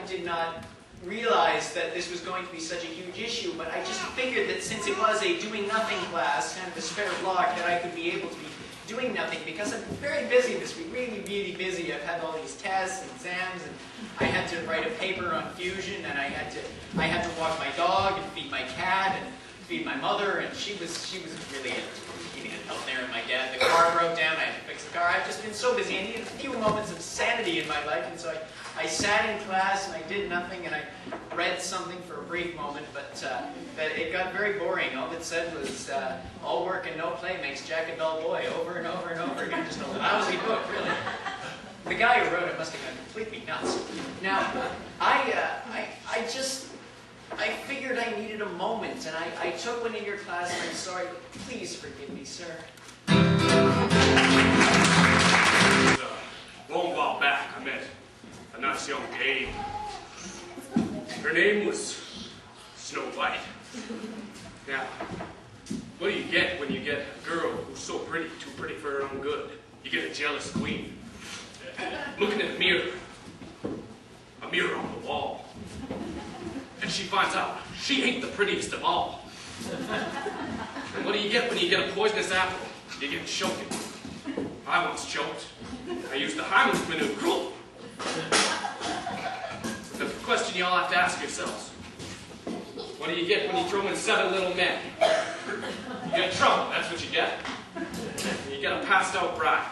did not realize that this was going to be such a huge issue, but I just figured that since it was a doing nothing class, kind of a spare block, that I could be able to be doing nothing, because I'm very busy this week, really, really busy. I've had all these tests and exams, and I had to write a paper on fusion, and I had to walk my dog and feed my cat and feed my mother, and she was really needing help there, and my dad, the car broke down, I had to fix the car. I've just been so busy. I needed a few moments of sanity in my life, and so I sat in class and I did nothing, and I read something for a brief moment, but it got very boring. All it said was, all work and no play makes Jack a dull boy, over and over and over again. Just a lousy book, really. The guy who wrote it must have gone completely nuts. Now, I figured I needed a moment, and I took one in your class, and I'm sorry, but please forgive me, sir. A long while back, I met a nice young dame. Her name was Snow White. Now, what do you get when you get a girl who's so pretty, too pretty for her own good? You get a jealous queen. Looking at a mirror on the wall. And she finds out she ain't the prettiest of all. And what do you get when you get a poisonous apple? You get choking. I once choked. I used the Heimlich maneuver. The question you all have to ask yourselves: what do you get when you throw in 7 little men? You get trouble, that's what you get. And you get a passed out bride.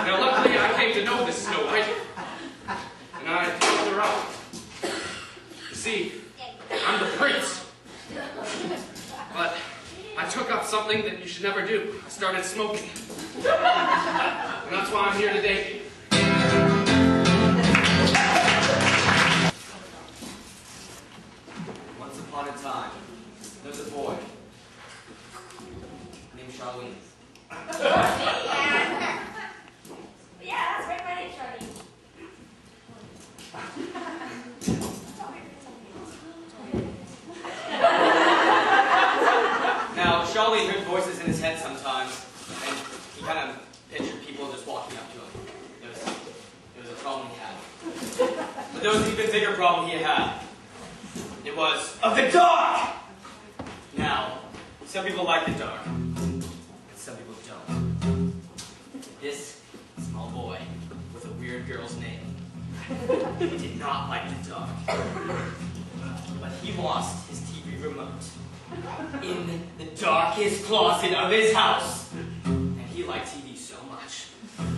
Now luckily I came to know this Snow White, and I helped her out. You see, I'm the prince. But I took up something that you should never do. I started smoking. And that's why I'm here today. Once upon a time, there was a boy named Charlene. Yeah, that's right, my name's Charlie. Now, Charlene heard voices in his head sometimes, and he kind of pictured people just walking up to him. There was a problem he had. But there was an even bigger problem he had. It was of the dark! Now, some people like the dark, and some people don't. This small boy with a weird girl's name, he did not like the dark. But he lost his TV remote in the darkest closet of his house. And he liked TV so much,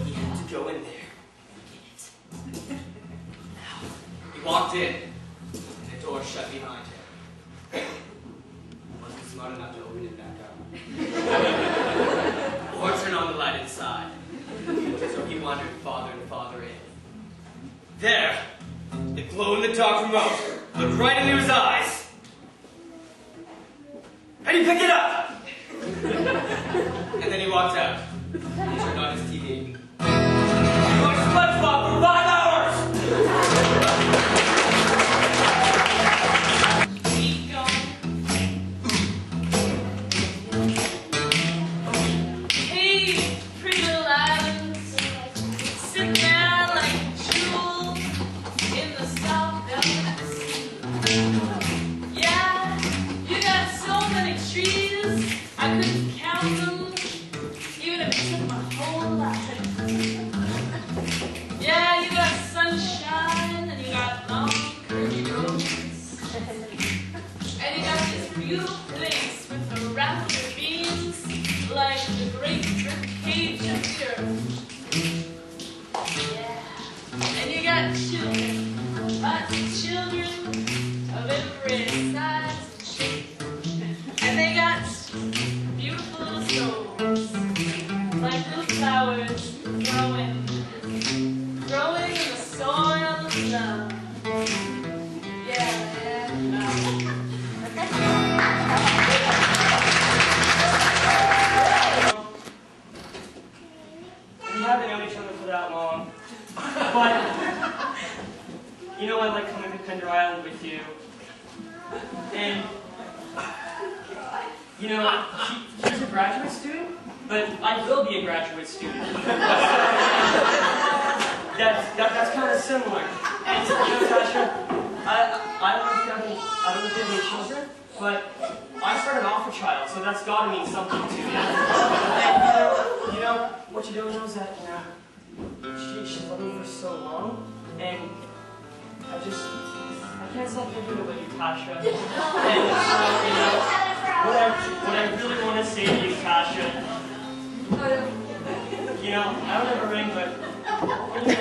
he had to go in there and get it. Now, he walked in, and the door shut behind him. He wasn't smart enough to open it back up. Or turn on the light inside. So he wandered farther and farther in. There, the glow-in-the-dark remote looked right into his eyes. And he picked it up! And then he walked out. He turned on his TV. He watched SpongeBob for 5 hours! Hey, pretty little islands, sitting there like jewels in the South Velvet Sea. Yeah, you got so many trees, I couldn't count them, even if it took my whole life. Yeah, you got sunshine, and you got long curvy roads, and you got this beautiful place with the rapid ravines, like the great rib cage of the earth. Yeah, and you got children, lots of children of every size and shape, and they got beautiful little souls, like little flowers growing in the soil of love. Yeah. We haven't known each other for that long, but you know I like coming to Pender Island with you, and you know she's a graduate student, but I will be a graduate student. that's kind of similar. And you know, Tasha, I don't know if you have any children, but I started off a child, so that's got to mean something to you. And you know what you don't know is that she's loved me for so long, and I can't stop thinking about you, Tasha. And you know, what I really want to say to you, Tasha. You know, I don't have a ring, but when you